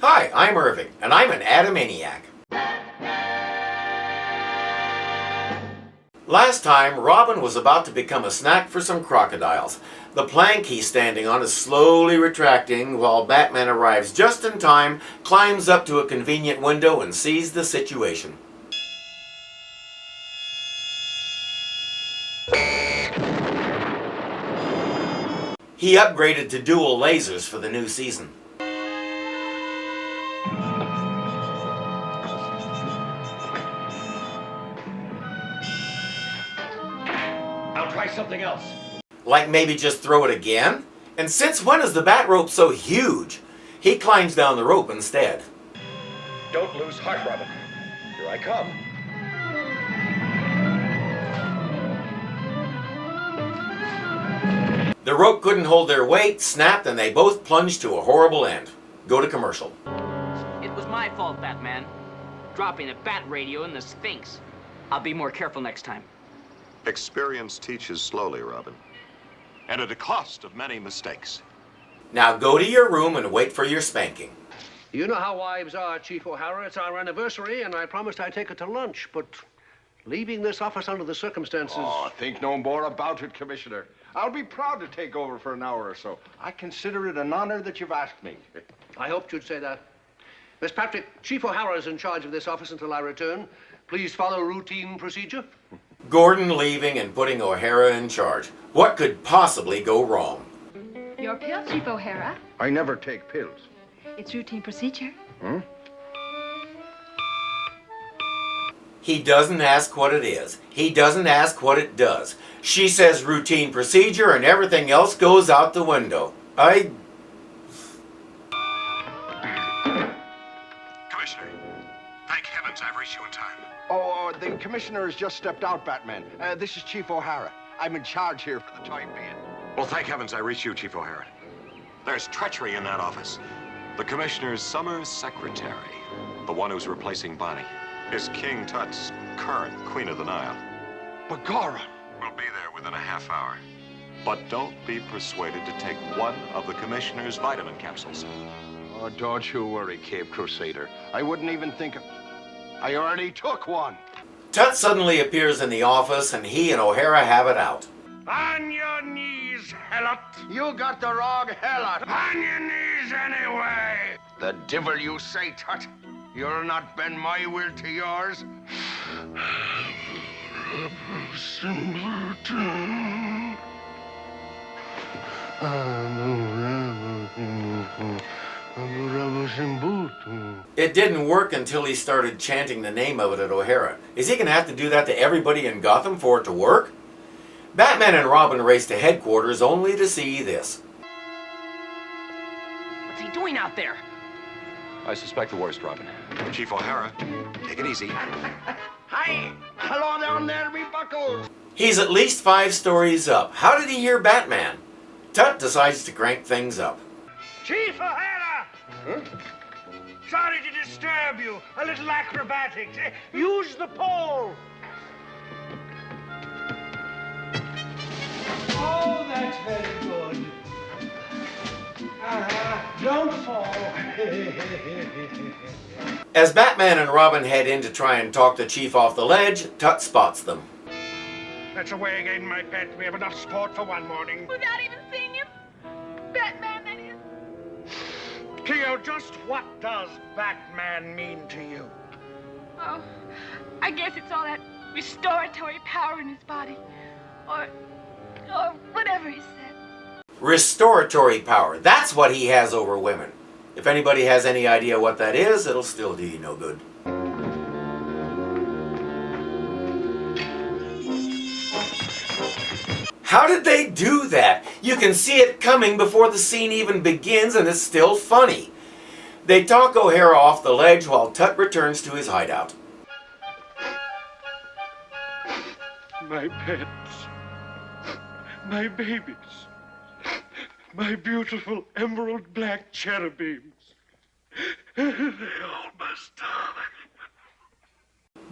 Hi, I'm Irving, and I'm an Adamaniac. Last time, Robin was about to become a snack for some crocodiles. The plank he's standing on is slowly retracting while Batman arrives just in time, climbs up to a convenient window, and sees the situation. He upgraded to dual lasers for the new season. I'll try something else. Like maybe just throw it again? And since when is the bat rope so huge? He climbs down the rope instead. Don't lose heart, Robin. Here I come. The rope couldn't hold their weight, snapped, and they both plunged to a horrible end. Go to commercial. It was my fault, Batman. Dropping the bat radio in the Sphinx. I'll be more careful next time. Experience teaches slowly, Robin, and at a cost of many mistakes. Now go to your room and wait for your spanking. You know how wives are, Chief O'Hara. It's our anniversary, and I promised I'd take her to lunch, but leaving this office under the circumstances... Oh, think no more about it, Commissioner. I'll be proud to take over for an hour or so. I consider it an honor that you've asked me. I hoped you'd say that. Miss Patrick, Chief O'Hara is in charge of this office until I return. Please follow routine procedure. Gordon leaving and putting O'Hara in charge. What could possibly go wrong? Your pill, Chief O'Hara. I never take pills. It's routine procedure. He doesn't ask what it is. He doesn't ask what it does. She says routine procedure and everything else goes out the window. Commissioner, thank heavens I've reached you in time. Oh, the Commissioner has just stepped out, Batman. This is Chief O'Hara. I'm in charge here for the time being. Well, thank heavens I reached you, Chief O'Hara. There's treachery in that office. The Commissioner's summer secretary, the one who's replacing Bonnie, is King Tut's current Queen of the Nile. Begorra! We'll be there within a half hour. But don't be persuaded to take one of the Commissioner's vitamin capsules. Oh, don't you worry, Cape Crusader. I wouldn't even think of... I already took one. Tut suddenly appears in the office and he and O'Hara have it out. On your knees, Helot. You got the wrong Helot. On your knees anyway. The devil you say, Tut. You'll not bend my will to yours. It didn't work until he started chanting the name of it at O'Hara. Is he going to have to do that to everybody in Gotham for it to work? Batman and Robin race to headquarters only to see this. What's he doing out there? I suspect the worst, Robin. Chief O'Hara, take it easy. Hi! Hello down there, me buckles! He's at least 5 stories up. How did he hear Batman? Tut decides to crank things up. Chief O'Hara! Sorry to disturb you. A little acrobatics. Use the pole. Oh, that's very good. Don't fall. As Batman and Robin head in to try and talk the chief off the ledge, Tut spots them. That's away again, my pet. We have enough sport for one morning. Without even seeing him? Batman, that is. Cleo, just what does Batman mean to you? Oh, I guess it's all that restoratory power in his body. Or whatever he said. Restoratory power. That's what he has over women. If anybody has any idea what that is, it'll still do you no good. How did they do that? You can see it coming before the scene even begins and it's still funny. They talk O'Hara off the ledge while Tut returns to his hideout. My pets. My babies. My beautiful emerald black cherubims. They all must die.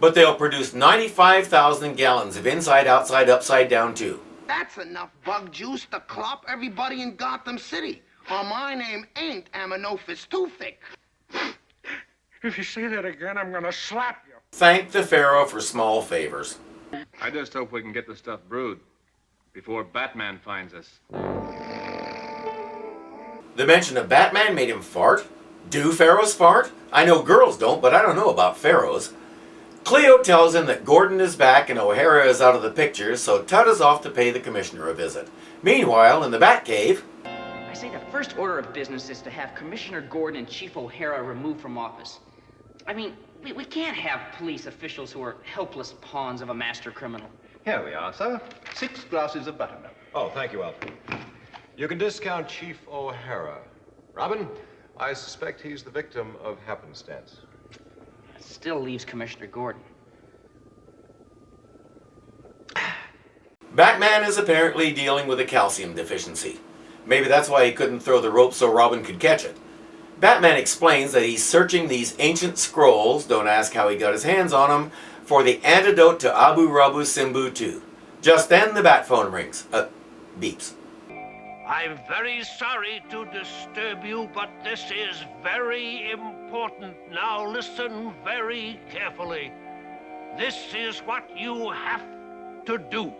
But they'll produce 95,000 gallons of inside, outside, upside down too. That's enough bug juice to clop everybody in Gotham City. Or my name ain't Amenophis Toothick. If you say that again, I'm gonna slap you. Thank the Pharaoh for small favors. I just hope we can get the stuff brewed before Batman finds us. The mention of Batman made him fart? Do pharaohs fart? I know girls don't, but I don't know about pharaohs. Cleo tells him that Gordon is back and O'Hara is out of the picture, so Tut is off to pay the commissioner a visit. Meanwhile, in the Batcave... I say the first order of business is to have Commissioner Gordon and Chief O'Hara removed from office. I mean, we can't have police officials who are helpless pawns of a master criminal. Here we are, sir. 6 glasses of buttermilk. Oh, thank you, Alfred. You can discount Chief O'Hara. Robin, I suspect he's the victim of happenstance. That still leaves Commissioner Gordon. Batman is apparently dealing with a calcium deficiency. Maybe that's why he couldn't throw the rope so Robin could catch it. Batman explains that he's searching these ancient scrolls, don't ask how he got his hands on them, for the antidote to Abu Rabu Simbu 2. Just then the bat phone rings. Beeps. I'm very sorry to disturb you, but this is very important. Now listen very carefully. This is what you have to do.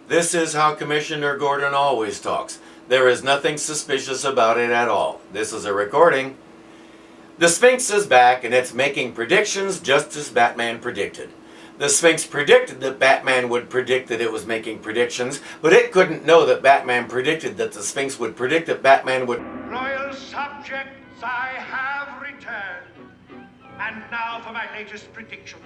This is how Commissioner Gordon always talks. There is nothing suspicious about it at all. This is a recording. The Sphinx is back and it's making predictions just as Batman predicted. The Sphinx predicted that Batman would predict that it was making predictions, but it couldn't know that Batman predicted that the Sphinx would predict that Batman would... Royal subjects, I have returned. And now for my latest prediction.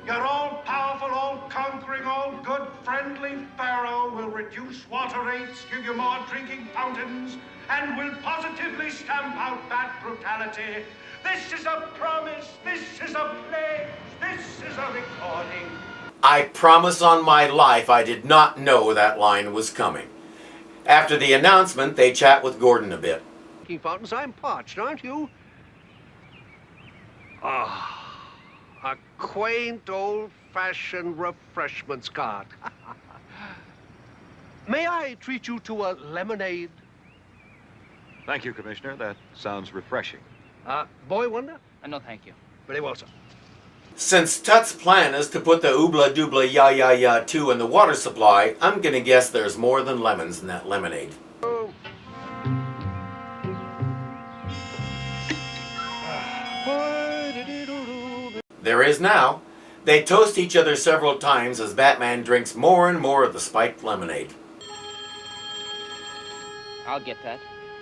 Your all-powerful, all-conquering, all-good, friendly Pharaoh will reduce water rates, give you more drinking fountains, and will positively stamp out bat brutality. This is a promise, this is a pledge, this is a recording. I promise on my life I did not know that line was coming. After the announcement, they chat with Gordon a bit. Drinking fountains, I'm parched, aren't you? Ah. A quaint, old-fashioned refreshments cart. May I treat you to a lemonade? Thank you, Commissioner. That sounds refreshing. Boy wonder? No, thank you. Very well, sir. Since Tut's plan is to put the oobla doobla ya ya ya 2 in the water supply, I'm gonna guess there's more than lemons in that lemonade. There is now. They toast each other several times as Batman drinks more and more of the spiked lemonade. I'll get that.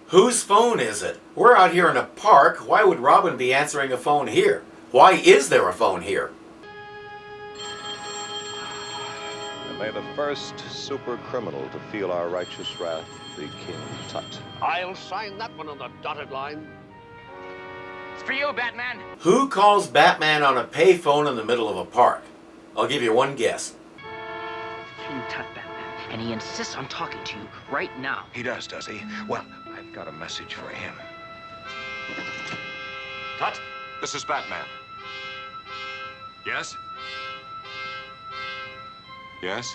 Whose phone is it? We're out here in a park. Why would Robin be answering a phone here? Why is there a phone here? And may the first super criminal to feel our righteous wrath be King Tut. I'll sign that one on the dotted line. It's for you, Batman. Who calls Batman on a payphone in the middle of a park? I'll give you one guess. King Tut, Batman, and he insists on talking to you right now. He does he? Well, I've got a message for him. Tut, this is Batman. Yes? Yes?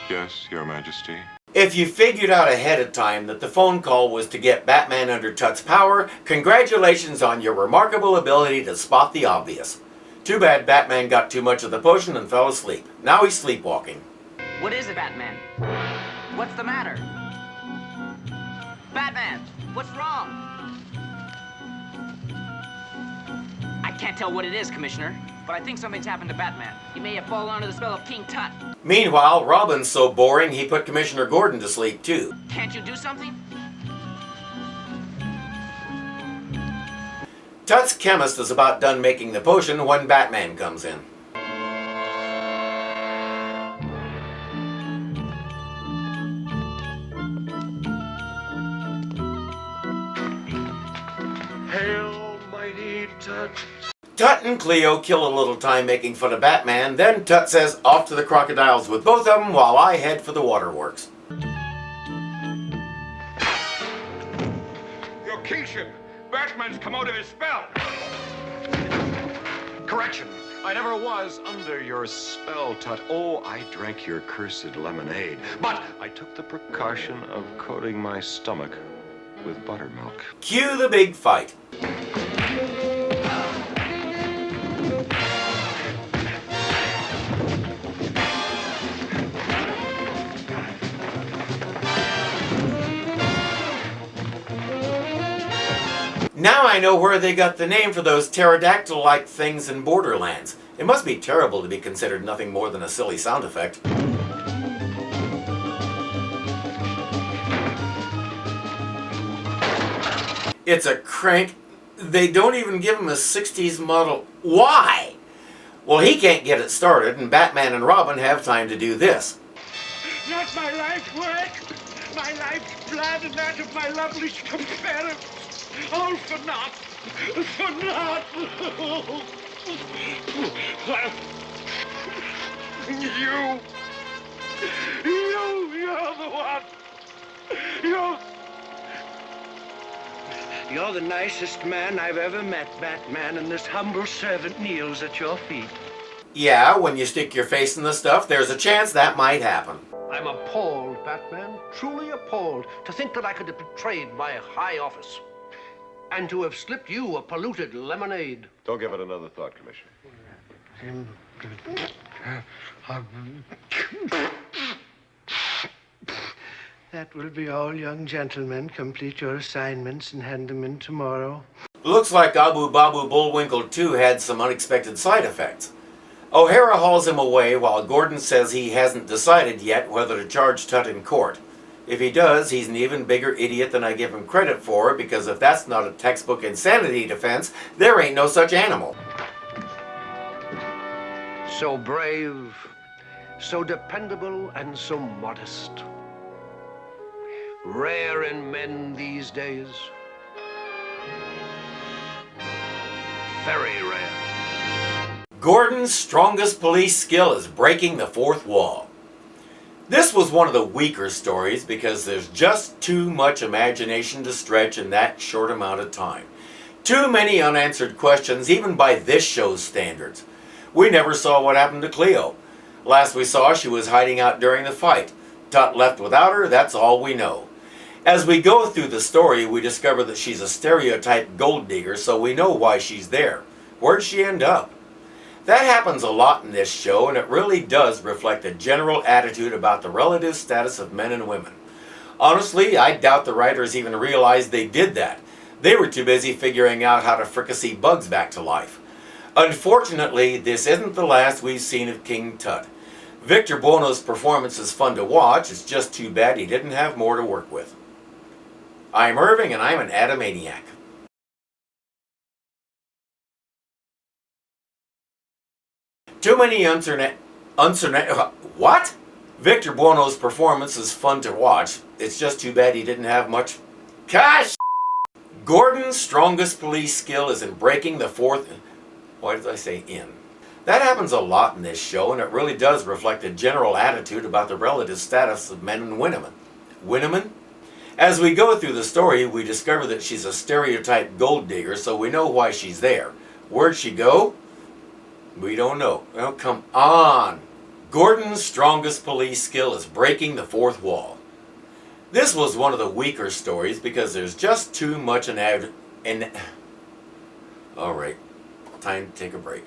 Yes, Your Majesty. If you figured out ahead of time that the phone call was to get Batman under Tut's power, congratulations on your remarkable ability to spot the obvious. Too bad Batman got too much of the potion and fell asleep. Now he's sleepwalking. What is it, Batman? What's the matter? Batman, what's wrong? I can't tell what it is, Commissioner, but I think something's happened to Batman. He may have fallen under the spell of King Tut. Meanwhile, Robin's so boring he put Commissioner Gordon to sleep too. Can't you do something? Tut's chemist is about done making the potion when Batman comes in. Hail, mighty Tut. Tut and Cleo kill a little time making fun of Batman, then Tut says off to the crocodiles with both of them while I head for the waterworks. Your kingship, Batman's come out of his spell. Correction. I never was under your spell, Tut. Oh, I drank your cursed lemonade. But I took the precaution of coating my stomach with buttermilk. Cue the big fight. Now I know where they got the name for those pterodactyl-like things in Borderlands. It must be terrible to be considered nothing more than a silly sound effect. It's a crank. They don't even give him a 60s model. Why? Well, he can't get it started, and Batman and Robin have time to do this. Not my life's work, my life's blood, and that of my lovely companions. All for naught, for naught. You're the one. You're the nicest man I've ever met, Batman, and this humble servant kneels at your feet. Yeah, when you stick your face in the stuff, there's a chance that might happen. I'm appalled, Batman, truly appalled, to think that I could have betrayed my high office and to have slipped you a polluted lemonade. Don't give it another thought, Commissioner. That will be all, young gentlemen. Complete your assignments and hand them in tomorrow. Looks like Abu Babu Bullwinkle 2 had some unexpected side effects. O'Hara hauls him away while Gordon says he hasn't decided yet whether to charge Tut in court. If he does, he's an even bigger idiot than I give him credit for, because if that's not a textbook insanity defense, there ain't no such animal. So brave, so dependable, and so modest. Rare in men these days. Very rare. Gordon's strongest police skill is breaking the fourth wall. This was one of the weaker stories because there's just too much imagination to stretch in that short amount of time. Too many unanswered questions, even by this show's standards. We never saw what happened to Cleo. Last we saw, she was hiding out during the fight. Tut left without her, that's all we know. As we go through the story, we discover that she's a stereotype gold digger, so we know why she's there. Where'd she end up? That happens a lot in this show, and it really does reflect a general attitude about the relative status of men and women. Honestly, I doubt the writers even realized they did that. They were too busy figuring out how to fricassee bugs back to life. Unfortunately, this isn't the last we've seen of King Tut. Victor Buono's performance is fun to watch, it's just too bad he didn't have more to work with. I'm Irving, and I'm an Adamaniac. Too many what? Victor Buono's performance is fun to watch. It's just too bad he didn't have much. Gosh! Gordon's strongest police skill is in breaking the fourth. Why did I say in? That happens a lot in this show, and it really does reflect a general attitude about the relative status of men and women. Women? As we go through the story, we discover that she's a stereotype gold digger, so we know why she's there. Where'd she go? We don't know. Well, come on. Gordon's strongest police skill is breaking the fourth wall. This was one of the weaker stories because there's just too much Alright, time to take a break.